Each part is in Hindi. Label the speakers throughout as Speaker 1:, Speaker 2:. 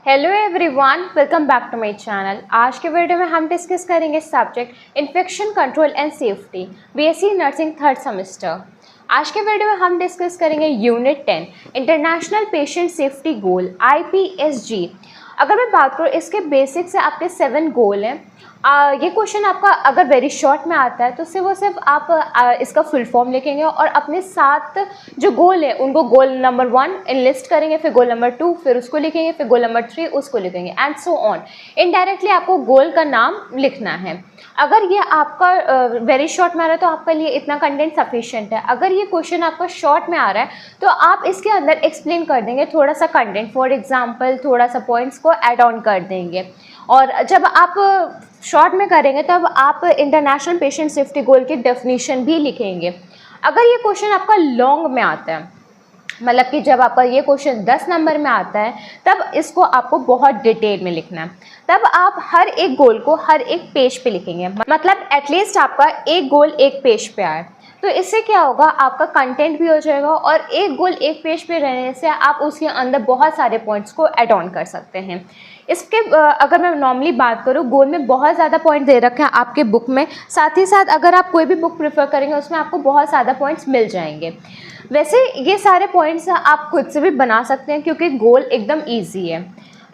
Speaker 1: Hello everyone, welcome back to my channel. आज के वीडियो में हम डिस्कस करेंगे subject infection control and safety, BSc nursing third semester. आज के वीडियो में हम डिस्कस करेंगे unit 10 international patient safety goal IPSG। अगर मैं बात करूँ इसके बेसिक से आपके 7 गोल हैं। ये क्वेश्चन आपका अगर वेरी शॉर्ट में आता है तो सिर्फ आप इसका फुल फॉर्म लिखेंगे और अपने 7 जो गोल है उनको गोल नंबर 1 इनलिस्ट करेंगे, फिर गोल नंबर 2 फिर उसको लिखेंगे, फिर गोल नंबर 3 उसको लिखेंगे एंड सो ऑन। इनडायरेक्टली आपको गोल का नाम लिखना है। अगर ये आपका वेरी शॉर्ट में आ रहा है तो आपके लिए इतना कंटेंट सफिशिएंट है। अगर ये क्वेश्चन आपका शॉर्ट में आ रहा है तो आप इसके अंदर एक्सप्लेन कर देंगे थोड़ा सा कंटेंट, फॉर एग्जांपल थोड़ा सा पॉइंट्स को ऐड ऑन कर देंगे। और जब आप शॉर्ट में करेंगे तब आप इंटरनेशनल पेशेंट सेफ्टी गोल की डेफिनेशन भी लिखेंगे। अगर ये क्वेश्चन आपका लॉन्ग में आता है, मतलब कि जब आपका ये क्वेश्चन 10 नंबर में आता है तब इसको आपको बहुत डिटेल में लिखना है। तब आप हर एक गोल को हर एक पेज पे लिखेंगे, मतलब एटलीस्ट आपका एक गोल एक पेज पे आए। तो इससे क्या होगा, आपका कंटेंट भी हो जाएगा और एक गोल एक पेज पे रहने से आप उसके अंदर बहुत सारे पॉइंट्स को ऐड ऑन कर सकते हैं। इसके अगर मैं नॉर्मली बात करूँ, गोल में बहुत ज़्यादा पॉइंट दे रखे हैं आपके बुक में। साथ ही साथ अगर आप कोई भी बुक प्रेफर करेंगे उसमें आपको बहुत ज़्यादा पॉइंट्स मिल जाएंगे। वैसे ये सारे पॉइंट्स आप खुद से भी बना सकते हैं क्योंकि गोल एकदम ईजी है।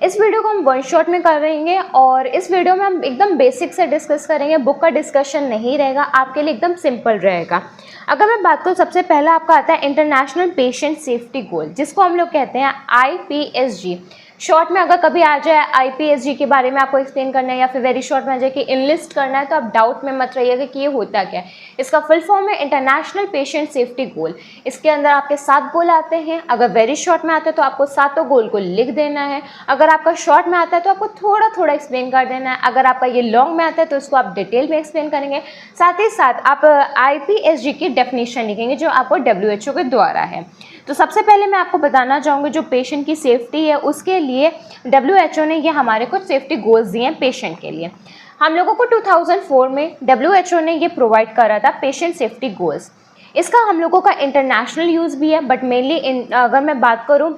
Speaker 1: इस वीडियो को हम वन शॉट में करेंगे और इस वीडियो में हम एकदम बेसिक से डिस्कस करेंगे। बुक का डिस्कशन नहीं रहेगा, आपके लिए एकदम सिंपल रहेगा। अगर मैं बात करूँ, सबसे पहला आपका आता है इंटरनेशनल पेशेंट सेफ्टी गोल, जिसको हम लोग कहते हैं IPSG। शॉर्ट में अगर कभी आ जाए IPSG के बारे में आपको एक्सप्लेन करना है या फिर वेरी शॉर्ट में आ जाए कि इनलिस्ट करना है तो आप डाउट में मत रहिएगा कि ये होता क्या है। इसका फुल फॉर्म है इंटरनेशनल पेशेंट सेफ्टी गोल। इसके अंदर आपके 7 गोल आते हैं। अगर वेरी शॉर्ट में आता है तो आपको 7 गोल को लिख देना है। अगर आपका शॉर्ट में आता है तो आपको थोड़ा थोड़ा एक्सप्लेन कर देना है। अगर आपका ये लॉन्ग में आता है तो उसको आप डिटेल में एक्सप्लेन करेंगे। साथ ही साथ आप IPSG की डेफिनेशन लिखेंगे जो आपको WHO के द्वारा है। तो सबसे पहले मैं आपको बताना चाहूँगी जो पेशेंट की सेफ्टी है उसके लिए WHO ने ये हमारे कुछ सेफ्टी गोल्स दिए हैं पेशेंट के लिए। हम लोगों को 2004 में WHO ने ये प्रोवाइड करा था पेशेंट सेफ्टी गोल्स। इसका हम लोगों का इंटरनेशनल यूज़ भी है, बट मेनली अगर मैं बात करूँ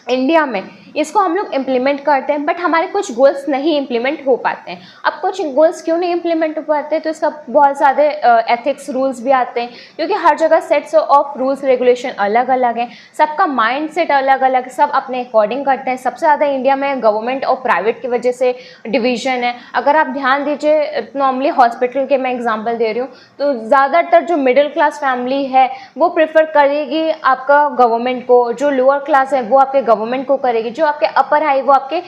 Speaker 1: इंडिया में इसको हम लोग इम्प्लीमेंट करते हैं, बट हमारे कुछ गोल्स नहीं इम्प्लीमेंट हो पाते हैं। अब कुछ गोल्स क्यों नहीं इम्प्लीमेंट हो पाते हैं तो इसका बहुत ज़्यादा एथिक्स रूल्स भी आते हैं, क्योंकि हर जगह सेट्स ऑफ रूल्स रेगुलेशन अलग अलग हैं। सबका माइंड सेट अलग अलग, सब अपने अकॉर्डिंग करते हैं। सबसे ज़्यादा इंडिया में गवर्नमेंट और प्राइवेट की वजह से डिवीज़न है। अगर आप ध्यान दीजिए, नॉर्मली हॉस्पिटल के मैं एग्जाम्पल दे रही हूँ तो ज़्यादातर जो मिडिल क्लास फैमिली है वो प्रेफर करेगी आपका गवर्नमेंट को, जो लोअर क्लास है वो आपके गवर्नमेंट को करेगी, जो आपके अपर हाई वो आपके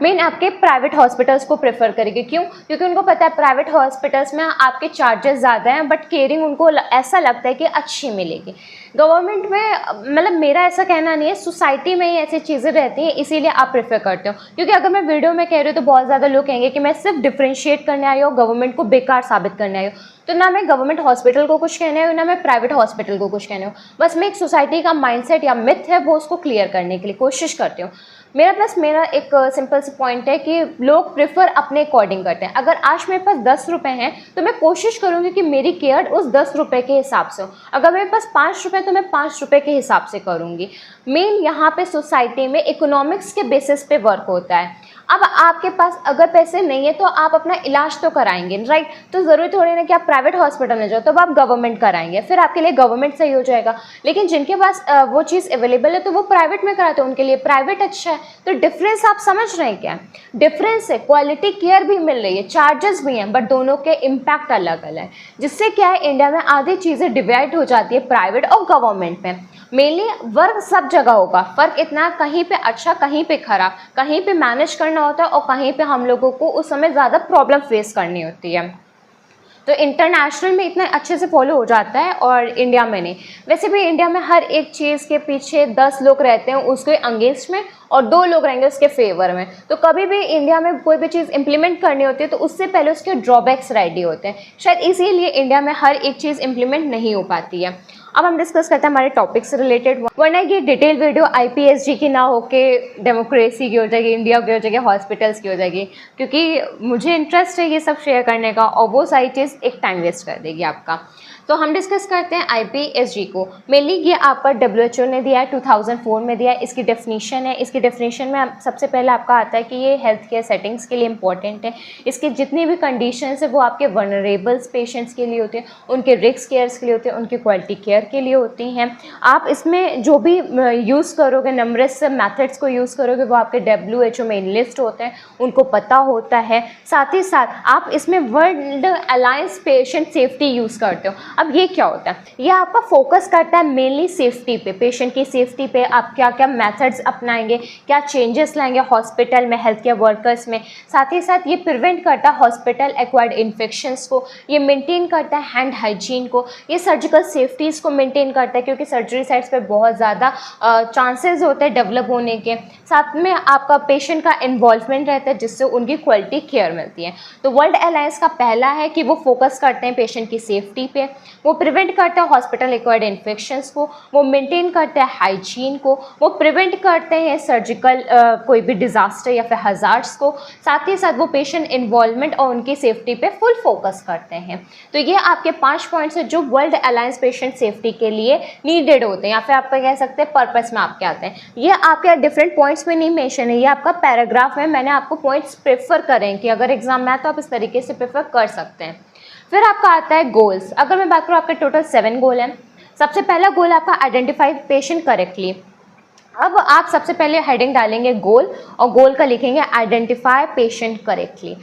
Speaker 1: मेन आपके प्राइवेट हॉस्पिटल्स को प्रेफर करेगी। क्यों? क्योंकि उनको पता है प्राइवेट हॉस्पिटल्स में आपके चार्जेस ज़्यादा हैं बट केयरिंग उनको ऐसा लगता है कि अच्छी मिलेगी। गवर्नमेंट में मतलब मेरा ऐसा कहना नहीं है, सोसाइटी में ही ऐसी चीज़ें रहती हैं इसीलिए आप प्रेफर करते हो। क्योंकि अगर मैं वीडियो में कह रही हूँ तो बहुत ज़्यादा लोग कहेंगे कि मैं सिर्फ डिफ्रेंशिएट करने आई हूँ, गवर्नमेंट को बेकार साबित करने आई हूँ। तो ना मैं गवर्नमेंट हॉस्पिटल को कुछ कहने हूँ ना मैं प्राइवेट हॉस्पिटल को कुछ कहने हूँ, बस मैं एक सोसाइटी का माइंडसेट या मिथ है वो उसको क्लियर करने के लिए कोशिश करती हूँ। मेरा एक सिंपल सा पॉइंट है कि लोग प्रेफर अपने अकॉर्डिंग करते हैं। अगर आज मेरे पास 10 रुपये हैं तो मैं कोशिश करूँगी कि मेरी केयर उस 10 रुपये के हिसाब से हो। अगर मेरे पास 5 रुपये तो मैं 5 रुपये के हिसाब से करूँगी। मेन यहाँ पे सोसाइटी में इकोनॉमिक्स के बेसिस पे वर्क होता है। अब आपके पास अगर पैसे नहीं है तो आप अपना इलाज तो कराएंगे, राइट? तो ज़रूरी थोड़ी ना कि आप प्राइवेट हॉस्पिटल में जाओ तो आप गवर्नमेंट कराएंगे, फिर आपके लिए गवर्नमेंट सही हो जाएगा। लेकिन जिनके पास वो चीज़ अवेलेबल है तो वो प्राइवेट में कराते हैं, उनके लिए प्राइवेट अच्छा है। तो डिफरेंस आप समझ रहे हैं क्या? डिफरेंस है, क्वालिटी केयर भी मिल रही है, चार्जेस भी हैं, बट दोनों के इम्पैक्ट अलग अलग है। जिससे क्या है, इंडिया में आधी चीज़ें डिवाइड हो जाती है प्राइवेट और गवर्नमेंट में। मेनली वर्क सब जगह होगा, फ़र्क इतना कहीं पे अच्छा कहीं पे खराब, कहीं पे मैनेज करना होता है और कहीं पे हम लोगों को उस समय ज़्यादा प्रॉब्लम फेस करनी होती है। तो इंटरनेशनल में इतने अच्छे से फॉलो हो जाता है और इंडिया में नहीं। वैसे भी इंडिया में हर एक चीज़ के पीछे 10 लोग रहते हैं उसके अगेंस्ट में और 2 लोग रहेंगे उसके फेवर में। तो कभी भी इंडिया में कोई भी चीज़ इंप्लीमेंट करनी होती है तो उससे पहले उसके ड्रॉबैक्स रेडी होते हैं। शायद इसीलिए इंडिया में हर एक चीज़ इंप्लीमेंट नहीं हो पाती है। अब हम डिस्कस करते हैं हमारे टॉपिक से रिलेटेड, वरना ये डिटेल वीडियो IPSG की ना होके डेमोक्रेसी की हो जाएगी, इंडिया की हो जाएगी, हॉस्पिटल्स की हो जाएगी। क्योंकि मुझे इंटरेस्ट है ये सब शेयर करने का और वो सारी चीज़ एक टाइम वेस्ट कर देगी आपका। तो हम डिस्कस करते हैं IPSG को। मेनली ये आपका WHO ने दिया है, 2004 में दिया है। इसकी डेफिनेशन है, इसकी डेफिनेशन में सबसे पहले आपका आता है कि ये हेल्थ केयर सेटिंग्स के लिए इंपॉर्टेंट है। इसकी जितनी भी कंडीशंस है वो आपके वनरेबल्स पेशेंट्स के लिए होते हैं, उनके रिस्क केयर्स के लिए होते हैं, उनकी क्वालिटी केयर के लिए होती हैं। आप इसमें जो भी यूज़ करोगे, नंबरस मैथड्स को यूज़ करोगे, वो आपके WHO में लिस्ट होते हैं, उनको पता होता है। साथ ही साथ आप इसमें world alliance patient safety use करते हो। अब ये क्या होता है? ये आपका फोकस करता है मेनली सेफ्टी पे, पेशेंट की सेफ्टी पे। आप क्या क्या मेथड्स अपनाएंगे, क्या चेंजेस लाएंगे हॉस्पिटल में, हेल्थ केयर वर्कर्स में। साथ ही साथ ये प्रिवेंट करता है हॉस्पिटल एक्वायर्ड इन्फेक्शंस को, ये मेंटेन करता है हैंड हाइजीन को, ये सर्जिकल सेफ्टीज़ को मेंटेन करता है, क्योंकि सर्जरी साइट्स पे बहुत ज़्यादा चांसेस होते हैं डेवलप होने के। साथ में आपका पेशेंट का इन्वॉल्वमेंट रहता है, जिससे उनकी क्वालिटी केयर मिलती है। तो वर्ल्ड अलायंस का पहला है कि वो फोकस करते हैं पेशेंट की सेफ्टी पे, वो प्रिवेंट करते हैं हॉस्पिटल एक्वायर्ड इन्फेक्शंस को, वो मेंटेन करते हैं हाइजीन को, वो प्रिवेंट करते हैं सर्जिकल कोई भी डिज़ास्टर या फिर हज़ार्ड्स को। साथ ही साथ वो पेशेंट इन्वॉल्वमेंट और उनकी सेफ्टी पे फुल फोकस करते हैं। तो ये आपके 5 पॉइंट्स हैं जो वर्ल्ड अलायंस पेशेंट सेफ्टी के लिए नीडेड होते हैं, या फिर आप कह सकते हैं पर्पस में आपके आते हैं। ये आपके डिफरेंट पॉइंट्स में नहीं मेंशन है, ये आपका पैराग्राफ है। मैंने आपको पॉइंट्स प्रेफर करें कि अगर एग्जाम में आए तो आप इस तरीके से प्रेफर कर सकते हैं। फिर आपका आता है गोल्स। अगर मैं बात करूँ, आपके टोटल 7 गोल हैं। सबसे पहला गोल आपका आइडेंटिफाई पेशेंट करेक्टली। अब आप सबसे पहले हेडिंग डालेंगे गोल, और गोल का लिखेंगे आइडेंटिफाई पेशेंट करेक्टली।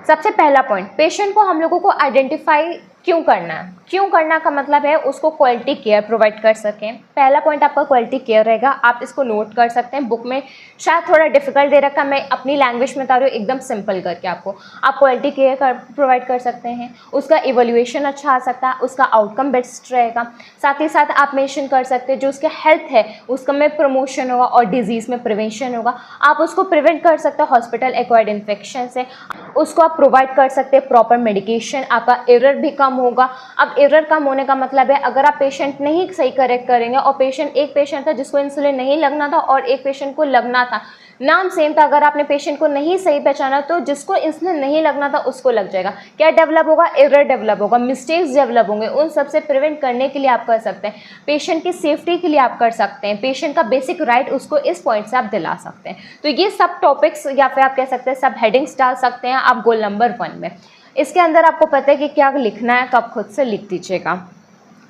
Speaker 1: सबसे पहला पॉइंट, पेशेंट को हम लोगों को आइडेंटिफाई क्यों करना है? क्यों करना का मतलब है उसको क्वालिटी केयर प्रोवाइड कर सकें। पहला पॉइंट आपका क्वालिटी केयर रहेगा। आप इसको नोट कर सकते हैं, बुक में शायद थोड़ा डिफिकल्ट दे रखा, मैं अपनी लैंग्वेज में बता रही हूँ एकदम सिंपल करके आपको। आप क्वालिटी केयर प्रोवाइड कर सकते हैं, उसका इवोल्यूशन अच्छा आ सकता है, उसका आउटकम बेस्ट रहेगा। साथ ही साथ आप मेंशन कर सकते हैं जो उसका हेल्थ है उसका में प्रमोशन होगा और डिजीज़ में प्रिवेंशन होगा। आप उसको प्रिवेंट कर सकते हैं हॉस्पिटल एक्वायर्ड इन्फेक्शन से, उसको आप प्रोवाइड कर सकते हैं प्रॉपर मेडिकेशन, आपका एरर भी कम होगा। अब एरर कम होने का मतलब है अगर आप पेशेंट नहीं सही करेक्ट करेंगे, और एक पेशेंट था जिसको इंसुलिन नहीं लगना था और एक पेशेंट को लगना था, नाम सेम था, अगर आपने पेशेंट को नहीं सही पहचाना तो जिसको इंसुलिन नहीं लगना था उसको लग जाएगा। क्या डेवलप होगा? एरर डेवलप होगा, मिस्टेक्स डेवलप होंगे। उन सबसे प्रिवेंट करने के लिए आप कर सकते हैं, पेशेंट की सेफ्टी के लिए आप कर सकते हैं, पेशेंट का बेसिक राइट उसको इस पॉइंट से आप दिला सकते हैं। तो ये सब टॉपिक्स या फिर आप कह सकते हैं सब हेडिंग्स डाल सकते हैं आप गोल नंबर 1 में। इसके अंदर आपको पता है कि क्या लिखना है, कब खुद से लिख दीजिएगा।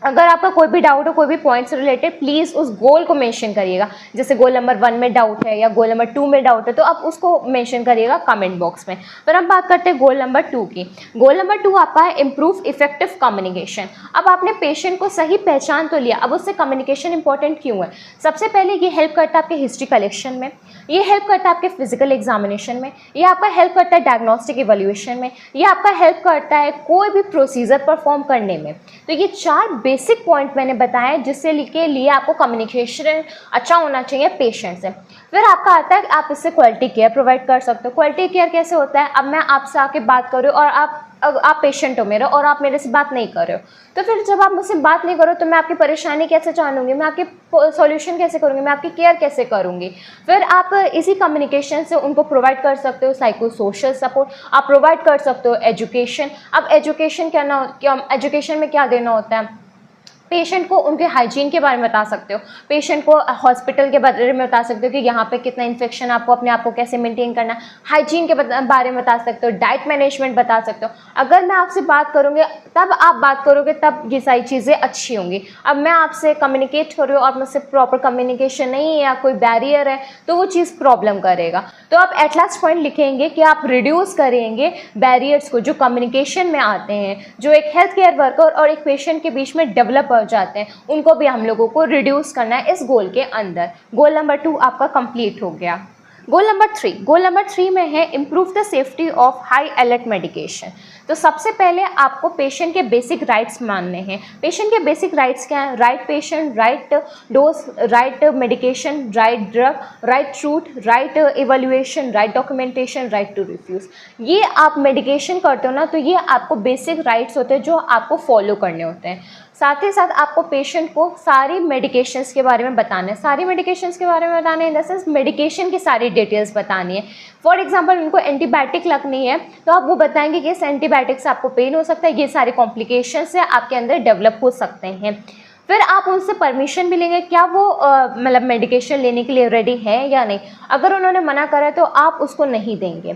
Speaker 1: अगर आपका कोई भी डाउट हो, कोई भी पॉइंट्स रिलेटेड, प्लीज़ उस गोल को मेंशन करिएगा। जैसे गोल नंबर 1 में डाउट है या गोल नंबर 2 में डाउट है तो आप उसको मेंशन करिएगा कमेंट बॉक्स में। फिर हम बात करते हैं गोल नंबर 2 की। गोल नंबर 2 आपका है इम्प्रूव इफेक्टिव कम्युनिकेशन। अब आपने पेशेंट को सही पहचान तो लिया, अब उससे कम्युनिकेशन इंपॉर्टेंट क्यों है? सबसे पहले ये हेल्प करता है आपके हिस्ट्री कलेक्शन में, ये हेल्प करता है आपके फिजिकल एग्जामिनेशन में, ये आपका हेल्प करता है डायग्नोस्टिक इवैल्यूएशन में, ये आपका हेल्प करता है कोई भी प्रोसीजर परफॉर्म करने में। तो ये 4 बेसिक पॉइंट मैंने बताया जिससे के लिए आपको कम्युनिकेशन अच्छा होना चाहिए पेशेंट से। फिर आपका आता है आप इससे क्वालिटी केयर प्रोवाइड कर सकते हो। क्वालिटी केयर कैसे होता है? अब मैं आपसे आके बात कर रही हूँ और आप पेशेंट हो मेरे, और आप मेरे से बात नहीं कर रहे हो, तो फिर जब आप मुझसे बात नहीं करो तो मैं आपकी परेशानी कैसे जानूंगी, मैं आपकी सॉल्यूशन कैसे करूंगी, मैं आपकी केयर कैसे करूंगी? फिर आप इसी कम्युनिकेशन से उनको प्रोवाइड कर सकते हो साइको सोशल सपोर्ट, आप प्रोवाइड कर सकते हो एजुकेशन। अब एजुकेशन में क्या देना होता है? पेशेंट को उनके हाइजीन के बारे में बता सकते हो, पेशेंट को हॉस्पिटल के बारे में बता सकते हो कि यहाँ पे कितना इन्फेक्शन, आपको अपने आप को कैसे मेंटेन करना है, हाइजीन के बारे में बता सकते हो, डाइट मैनेजमेंट बता सकते हो। अगर मैं आपसे बात करूँगी तब आप बात करोगे तब ये सारी चीज़ें अच्छी होंगी। अब मैं आपसे कम्युनिकेट कर रही हूँ और मुझसे प्रॉपर कम्युनिकेशन नहीं है या कोई बैरियर है तो वो चीज़ प्रॉब्लम करेगा। तो आप एट लास्ट पॉइंट लिखेंगे कि आप रिड्यूस करेंगे बैरियर्स को जो कम्युनिकेशन में आते हैं, जो एक हेल्थ केयर वर्कर और एक पेशेंट के बीच में डेवलप हो जाते हैं, उनको भी हम लोगों को रिड्यूस करना है इस गोल के अंदर। गोल नंबर 2 आपका कंप्लीट हो गया। गोल नंबर 3 में है improve the safety of high alert medication. तो सबसे पहले आपको पेशेंट के बेसिक राइट्स मानने हैं। पेशेंट के बेसिक राइट्स क्या हैं? Right patient, right dose, right medication, right drug, right route, right evaluation, right documentation, right to refuse. ये आप मेडिकेशन करते हो ना, तो ये आपको बेसिक राइट्स होते हैं जो आपको फॉलो करने होते हैं। साथ ही साथ आपको पेशेंट को सारी मेडिकेशंस के बारे में बताना है। सारी मेडिकेशंस के बारे में बताना है इन द सेंस मेडिकेशन की सारी डिटेल्स बतानी है। फॉर एग्जांपल उनको एंटीबायोटिक लगनी है तो आप वो बताएंगे कि इस एंटीबायोटिक से आपको पेन हो सकता है, ये सारे कॉम्प्लिकेशन से आपके अंदर डेवलप हो सकते हैं। फिर आप उनसे परमिशन भी लेंगे क्या वो मतलब मेडिकेशन लेने के लिए रेडी है या नहीं। अगर उन्होंने मना करा तो आप उसको नहीं देंगे।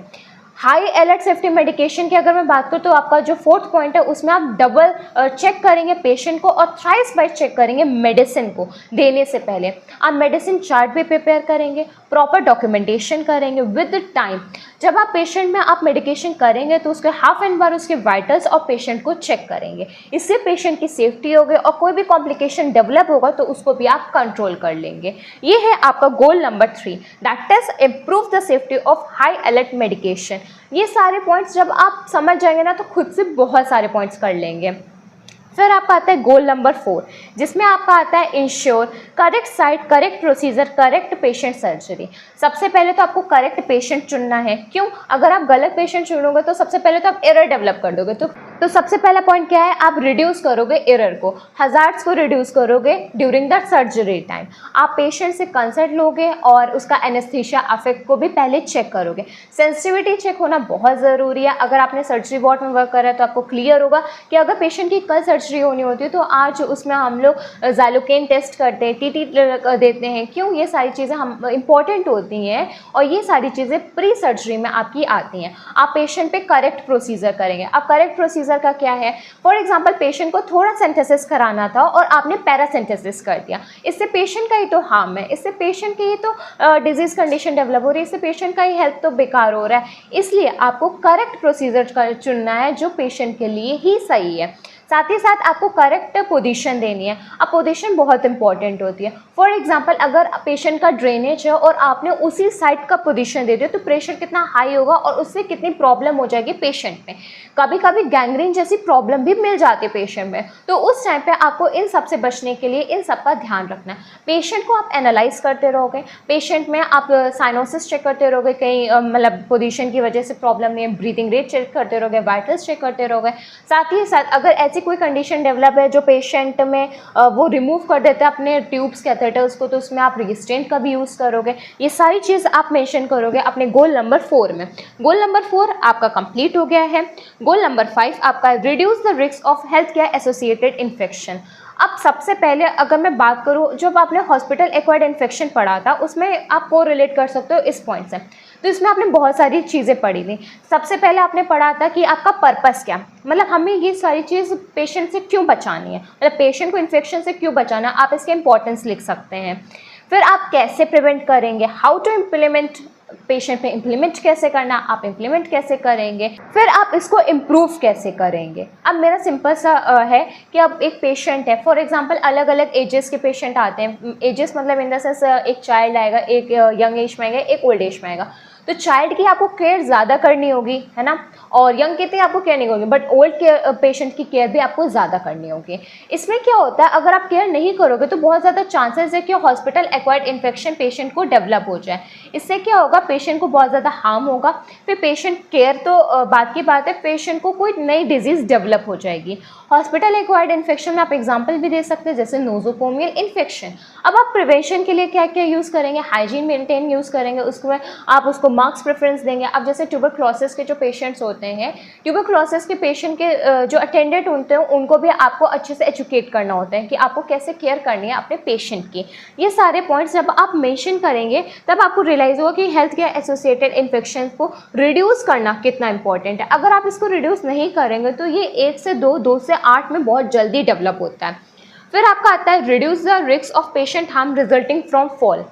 Speaker 1: हाई अलर्ट सेफ्टी मेडिकेशन की अगर मैं बात करूँ तो आपका जो 4th पॉइंट है उसमें आप डबल चेक करेंगे पेशेंट को और थ्राइस बाय चेक करेंगे मेडिसिन को देने से पहले। आप मेडिसिन चार्ट भी प्रिपेयर करेंगे, प्रॉपर डॉक्यूमेंटेशन करेंगे विद टाइम। जब आप पेशेंट में आप मेडिकेशन करेंगे तो उसके हाफ एन बार उसके वाइटल्स और पेशेंट को चेक करेंगे। इससे पेशेंट की सेफ्टी होगी और कोई भी कॉम्प्लिकेशन डेवलप होगा तो उसको भी आप कंट्रोल कर लेंगे। ये है आपका goal number 3, that is improve the safety of high alert medication. ये सारे पॉइंट्स जब आप समझ जाएंगे ना तो खुद से बहुत सारे पॉइंट्स कर लेंगे। फिर आपका आता है गोल नंबर 4, जिसमें आपका आता है ensure correct site, correct procedure, correct patient surgery. सबसे पहले तो आपको करेक्ट पेशेंट चुनना है। क्यों? अगर आप गलत पेशेंट चुनोगे तो सबसे पहले तो आप एरर डेवलप कर दोगे। तो सबसे पहला पॉइंट क्या है, आप रिड्यूस करोगे एरर को, हजार्ड्स को रिड्यूस करोगे ड्यूरिंग द सर्जरी टाइम। आप पेशेंट से कंसल्ट लोगे और उसका एनेस्थीसिया अफेक्ट को भी पहले चेक करोगे। सेंसिटिविटी चेक होना बहुत ज़रूरी है। अगर आपने सर्जरी वार्ड में वर्क करा है तो आपको क्लियर होगा कि अगर पेशेंट की कल सर्जरी होनी होती है तो आज उसमें हम लोग ज़ाइलोकेन टेस्ट करते हैं, टीटी देते हैं। क्यों? ये सारी चीज़ें हम इंपॉर्टेंट होती हैं और ये सारी चीज़ें प्री सर्जरी में आपकी आती हैं। आप पेशेंट पे करेक्ट प्रोसीजर करेंगे। अब करेक्ट प्रोसीजर का क्या है, फॉर एग्जांपल पेशेंट को थोड़ा सेंटेसिस कराना था और आपने पैरासेंटेसिस कर दिया, इससे पेशेंट का ही तो हार्म है, इससे पेशेंट की ही तो डिजीज कंडीशन डेवलप हो रही है, इससे पेशेंट का ही हेल्थ तो बेकार हो रहा है। इसलिए आपको करेक्ट प्रोसीजर चुनना है जो पेशेंट के लिए ही सही है। साथ ही साथ आपको करेक्ट पोजीशन देनी है। अब पोजीशन बहुत इंपॉर्टेंट होती है। फॉर एग्जांपल अगर पेशेंट का ड्रेनेज है और आपने उसी साइड का पोजीशन दे दिया तो प्रेशर कितना हाई होगा और उससे कितनी प्रॉब्लम हो जाएगी पेशेंट में। कभी कभी गैंग्रीन जैसी प्रॉब्लम भी मिल जाती है पेशेंट में, तो उस टाइम पे आपको इन सब से बचने के लिए इन सब का ध्यान रखना है। पेशेंट को आप एनालाइज करते रहोगे, पेशेंट में आप साइनोसिस चेक करते रहोगे, कहीं मतलब पोजीशन की वजह से प्रॉब्लम नहीं है, ब्रीथिंग रेट चेक करते रहोगे, वाइटल्स चेक करते रहोगे। साथ ही साथ अगर ऐसी कोई कंडीशन डेवलप है जो पेशेंट में वो रिमूव कर देते हैं अपने ट्यूब्स कैथेटर्स को, तो उसमें आप रेजिस्टेंट का भी यूज़ करोगे। ये सारी चीज़ आप मेंशन करोगे अपने गोल नंबर 4 में। गोल नंबर 4 आपका कंप्लीट हो गया है। गोल नंबर 5 आपका reduce the risk of health care associated infection. अब सबसे पहले अगर मैं बात करूँ, जब आपने हॉस्पिटल एक्वायर्ड इन्फेक्शन पढ़ा था उसमें आप को रिलेट कर सकते हो इस पॉइंट से। तो इसमें आपने बहुत सारी चीज़ें पढ़ी थी। सबसे पहले आपने पढ़ा था कि आपका पर्पस क्या, मतलब हमें ये सारी चीज़ पेशेंट से क्यों बचानी है, मतलब पेशेंट को इन्फेक्शन से क्यों बचाना, आप इसके इंपॉर्टेंस लिख सकते हैं। फिर आप कैसे प्रिवेंट करेंगे, हाउ टू इम्प्लीमेंट, पेशेंट पे इम्प्लीमेंट कैसे करना, आप इम्प्लीमेंट कैसे करेंगे, फिर आप इसको इम्प्रूव कैसे करेंगे। अब मेरा सिंपल सा है कि अब एक पेशेंट है, फॉर एग्जांपल अलग अलग एजेस के पेशेंट आते हैं। एजेस मतलब इन द सेंस एक चाइल्ड आएगा, एक यंग एज में आएगा, एक ओल्ड एज में आएगा। तो चाइल्ड की आपको केयर ज़्यादा करनी होगी, है ना, और यंग की आपको केयर नहीं होगी, बट ओल्ड केयर पेशेंट की केयर भी आपको ज़्यादा करनी होगी। इसमें क्या होता है, अगर आप केयर नहीं करोगे तो बहुत ज़्यादा चांसेस है कि हॉस्पिटल एक्वायर्ड इन्फेक्शन पेशेंट को डेवलप हो जाए। इससे क्या होगा, पेशेंट को बहुत ज़्यादा हार्म होगा। फिर पेशेंट केयर तो बात की बात है, पेशेंट को कोई नई डिजीज़ डेवलप हो जाएगी। हॉस्पिटल एक्वायर्ड इन्फेक्शन में आप एग्जाम्पल भी दे सकते हैं, जैसे नोजोपोमियल इन्फेक्शन। अब आप प्रिवेंशन के लिए क्या क्या यूज़ करेंगे, हाइजीन मेंटेन यूज़ करेंगे, उसमें आप उसको मार्क्स प्रेफरेंस देंगे। अब जैसे ट्यूबरक्लोसिस के जो पेशेंट्स होते हैं, ट्यूबरक्लोसिस के पेशेंट के जो अटेंडेंट होते हैं उनको भी आपको अच्छे से एजुकेट करना होता है कि आपको कैसे केयर करनी है अपने पेशेंट की। ये सारे पॉइंट्स जब आप मेंशन करेंगे तब आपको रियलाइज होगा कि हेल्थ केयर एसोसिएटेड इन्फेक्शन को रिड्यूस करना कितना इंपॉर्टेंट है। अगर आप इसको रिड्यूस नहीं करेंगे तो ये 1 से 2 से 8 में बहुत जल्दी डेवलप होता है। फिर आपका आता है reduce the risk of patient harm resulting from fall.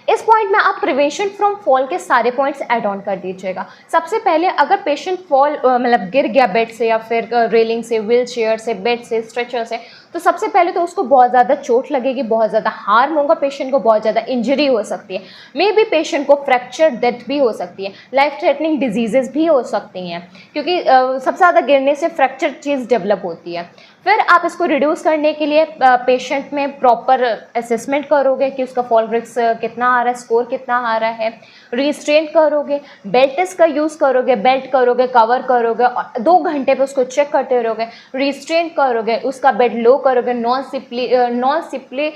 Speaker 1: इस पॉइंट में आप प्रिवेंशन फ्रॉम फॉल के सारे पॉइंट्स ऐड ऑन कर दीजिएगा। सबसे पहले अगर पेशेंट फॉल मतलब गिर गया बेड से या फिर रेलिंग से, व्हील चेयर से, बेड से, स्ट्रेचर से, तो सबसे पहले तो उसको बहुत ज़्यादा चोट लगेगी, बहुत ज़्यादा हार्म होगा, पेशेंट को बहुत ज़्यादा इंजरी हो सकती है, मे बी पेशेंट को फ्रैक्चर, डेथ भी हो सकती है, लाइफ थ्रेटनिंग डिजीजेज भी हो सकती हैं, क्योंकि सबसे ज़्यादा गिरने से फ्रैक्चर चीज़ डेवलप होती है। फिर आप इसको रिड्यूस करने के लिए पेशेंट में प्रॉपर असेसमेंट करोगे कि उसका फॉल रिस्क कितना आ रहा है, स्कोर कितना आ रहा है, रिस्ट्रेन करोगे, बेल्ट टेस्ट का यूज़ करोगे, बेल्ट करोगे, कवर करोगे और 2 घंटे पे उसको चेक करते रहोगे, रिस्ट्रेन करोगे, उसका बेड लो करोगे, नॉन सिपली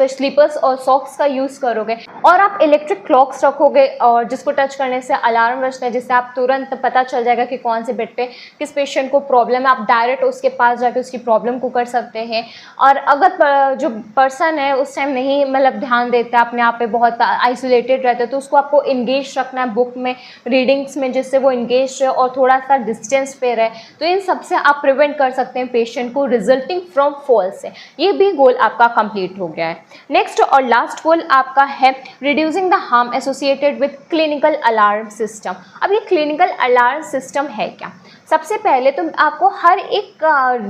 Speaker 1: स्लीपर्स और सॉक्स का यूज़ करोगे और आप इलेक्ट्रिक क्लॉक्स रखोगे और जिसको टच करने से अलार्म बजता है, जिससे आप तुरंत पता चल जाएगा कि कौन से बेड पे किस पेशेंट को प्रॉब्लम है। आप डायरेक्ट उसके पास जाके उसकी प्रॉब्लम को कर सकते हैं। और अगर जो पर्सन है उस टाइम नहीं मतलब ध्यान देता है, अपने आप पे बहुत आइसोलेटेड रहता है, तो उसको आपको इंगेज रखना है बुक में, रीडिंग्स में, जिससे वो इंगेज रहे और थोड़ा सा डिस्टेंस पे रहे। तो इन सब से आप प्रिवेंट कर सकते हैं पेशेंट को रिजल्टिंग फ्रॉम फॉल से। ये भी गोल आपका कंप्लीट हो गया है। नेक्स्ट और लास्ट गोल आपका है reducing the harm associated with clinical alarm system. अब ये क्लिनिकल अलार्म सिस्टम है क्या? सबसे पहले तो आपको हर एक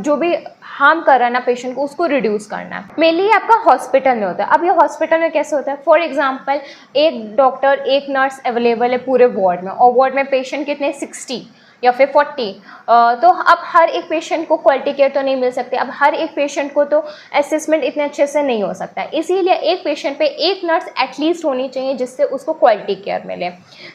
Speaker 1: जो भी हार्म कर रहा है ना पेशेंट को, उसको रिड्यूस करना है। मेनली आपका हॉस्पिटल में होता है। अब ये हॉस्पिटल में कैसे होता है? फॉर एग्जांपल एक डॉक्टर, एक नर्स अवेलेबल है पूरे वार्ड में और वार्ड में पेशेंट कितने 60 या फिर 40, तो अब हर एक पेशेंट को क्वालिटी केयर तो नहीं मिल सकती। अब हर एक पेशेंट को तो असेसमेंट इतने अच्छे से नहीं हो सकता है, इसीलिए एक पेशेंट पे एक नर्स एटलीस्ट होनी चाहिए जिससे उसको क्वालिटी केयर मिले।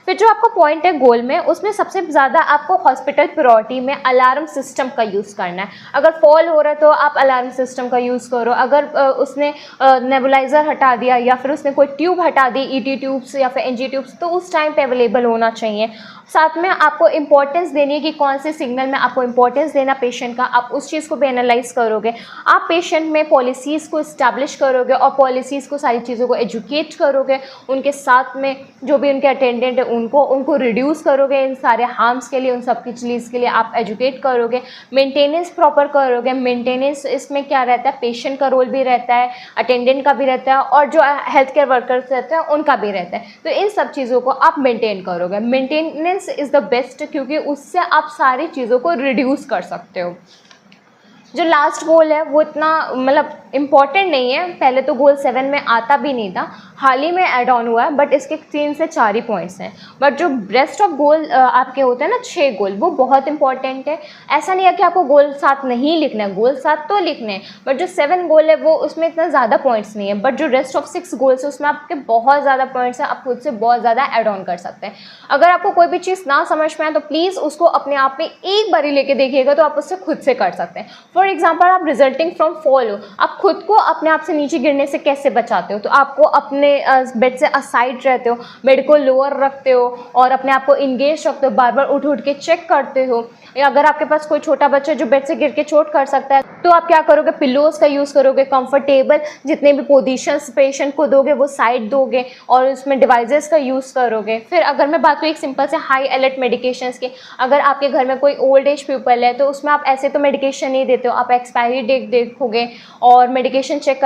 Speaker 1: फिर जो आपका पॉइंट है गोल में, उसमें सबसे ज़्यादा आपको हॉस्पिटल प्रायोरिटी में अलार्म सिस्टम का यूज़ करना है। अगर फॉल हो रहा है तो आप अलार्म सिस्टम का यूज़ करो। अगर उसने नेबुलाइज़र हटा दिया या फिर उसने कोई ट्यूब हटा दी, ईटी ट्यूब्स या फिर एनजी ट्यूब्स, तो उस टाइम पे अवेलेबल होना चाहिए। साथ में आपको इंपॉर्टेंस देनी है कि कौन से सिग्नल में आपको इंपॉर्टेंस देना पेशेंट का, आप उस चीज़ को भी एनालाइज करोगे। आप पेशेंट में पॉलिसीज़ को इस्टेब्लिश करोगे और पॉलिसीज़ को, सारी चीज़ों को एजुकेट करोगे। उनके साथ में जो भी उनके अटेंडेंट है उनको रिड्यूस करोगे इन सारे हार्म्स के लिए, उन सब की चीज़ के लिए आप एजुकेट करोगे। मेंटेनेंस प्रॉपर करोगे। मेंटेनेंस इसमें क्या रहता है? पेशेंट का रोल भी रहता है, अटेंडेंट का भी रहता है और जो हेल्थ केयर वर्कर्स रहते हैं उनका भी रहता है। तो इन सब चीज़ों को आप मेंटेन करोगे। मेंटेनेंस इज़ द बेस्ट, क्योंकि उससे आप सारी चीज़ों को रिड्यूस कर सकते हो। जो लास्ट गोल है वो इतना मतलब इम्पॉर्टेंट नहीं है, पहले तो गोल 7 में आता भी नहीं था, हाल ही में ऐड ऑन हुआ है, बट इसके 3 से 4 ही पॉइंट्स हैं। बट जो रेस्ट ऑफ गोल आपके होते हैं ना 6 गोल, वो बहुत इंपॉर्टेंट है। ऐसा नहीं है कि आपको गोल 7 नहीं लिखना है, गोल 7 तो लिखने हैं, बट जो 7 गोल है वो उसमें इतना ज़्यादा पॉइंट्स नहीं है। बट जो रेस्ट ऑफ 6 गोल्स है उसमें आपके बहुत ज़्यादा पॉइंट्स हैं, आप खुद से बहुत ज़्यादा ऐड ऑन कर सकते हैं। अगर आपको कोई भी चीज़ ना समझ में आए तो प्लीज़ उसको अपने आप में एक बारी लेके देखिएगा, तो आप उससे खुद से कर सकते हैं। फॉर एग्जाम्पल, आप रिजल्टिंग फ्रॉम फॉल हो, आप खुद को अपने आप से नीचे गिरने से कैसे बचाते हो? तो आपको अपने बेड से असाइड रहते हो, बेड को लोअर रखते हो और अपने आप को इंगेज रखते हो, बार बार उठ उठ के चेक करते हो। या अगर आपके पास कोई छोटा बच्चा जो बेड से गिर के चोट कर सकता है, तो आप क्या करोगे? पिलोज का यूज़ करोगे, कंफर्टेबल जितने भी पोजीशंस पेशेंट को दोगे वो साइड दोगे और उसमें डिवाइसेस का यूज़ करोगे। फिर अगर मैं बात करूँ एक सिंपल से हाई अलर्ट मेडिकेशंस की, अगर आपके घर में कोई ओल्ड एज पीपल है तो उसमें आप ऐसे तो मेडिकेशन नहीं देते हो, आप एक्सपायरी डेट देखोगे और मेडिकेशन चेक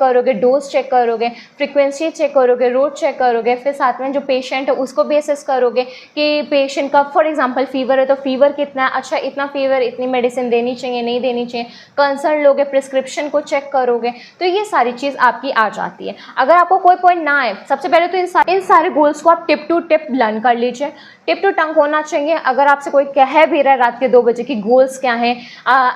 Speaker 1: करोगे, डोज चेक करोगे, फ्रिक्वेंसी चेक करोगे, रोड चेक करोगे। फिर साथ में जो पेशेंट है उसको भी असेस करोगे कि पेशेंट का फॉर एग्जांपल फीवर है तो फीवर कितना है, अच्छा इतना फीवर, इतनी मेडिसिन देनी चाहिए, नहीं देनी चाहिए, कंसर्न लोगे, प्रिस्क्रिप्शन को चेक करोगे। तो ये सारी चीज़ आपकी आ जाती है। अगर आपको कोई पॉइंट ना आए, सबसे पहले तो इन सारे गोल्स को आप टिप टू टिप लर्न कर लीजिए। टिप टू टंग होना चाहिए। अगर आपसे कोई कह भी रहा है रात के 2 बजे की गोल्स क्या हैं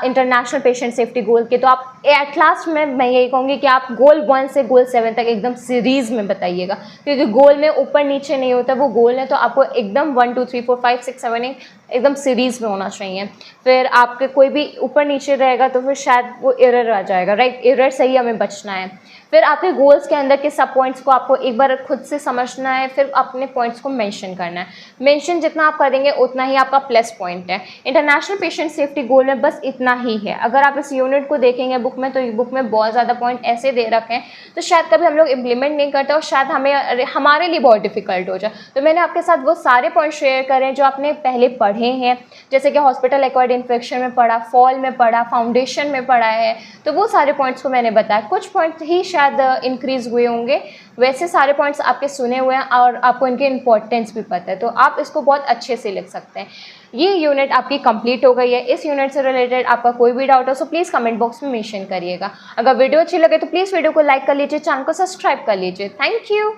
Speaker 1: इंटरनेशनल पेशेंट सेफ्टी गोल के, तो आप एट लास्ट में मैं यही कहूँगी कि आप गोल 1 से गोल 7 तक एकदम सीरीज में बताइएगा, क्योंकि गोल में ऊपर नीचे नहीं होता, वो गोल है तो आपको एकदम 1 2 3 4 5 6 7 8 एकदम सीरीज में होना चाहिए। फिर आपके कोई भी ऊपर नीचे रहेगा तो फिर शायद वो एरर आ जाएगा, राइट? एरर से ही हमें बचना है। फिर आपके गोल्स के अंदर के सब पॉइंट्स को आपको एक बार खुद से समझना है, फिर अपने पॉइंट्स को मेंशन करना है। मेंशन जितना आप करेंगे उतना ही आपका प्लस पॉइंट है। इंटरनेशनल पेशेंट सेफ्टी गोल में बस इतना ही है। अगर आप इस यूनिट को देखेंगे बुक में, तो बुक में बहुत ज़्यादा पॉइंट ऐसे दे रखे हैं तो शायद कभी हम लोग इम्प्लीमेंट नहीं करते और शायद हमारे लिए बहुत डिफिकल्ट हो जाए। तो मैंने आपके साथ वो सारे पॉइंट शेयर करें जो आपने पहले पढ़े हैं, जैसे कि हॉस्पिटल एक्वायर्ड इन्फेक्शन में पढ़ा, फॉल में पढ़ा, फाउंडेशन में पढ़ा है, तो वो सारे पॉइंट्स को मैंने बताया। कुछ पॉइंट्स ही शायद इंक्रीज हुए होंगे, वैसे सारे पॉइंट्स आपके सुने हुए हैं और आपको इनके इंपॉर्टेंस भी पता है, तो आप इसको बहुत अच्छे से लिख सकते हैं। ये यूनिट आपकी कंप्लीट हो गई है। इस यूनिट से रिलेटेड आपका कोई भी डाउट हो तो प्लीज़ कमेंट बॉक्स में मेंशन करिएगा। अगर वीडियो अच्छी लगे तो प्लीज़ वीडियो को लाइक कर लीजिए, चैनल को सब्सक्राइब कर लीजिए। Thank you.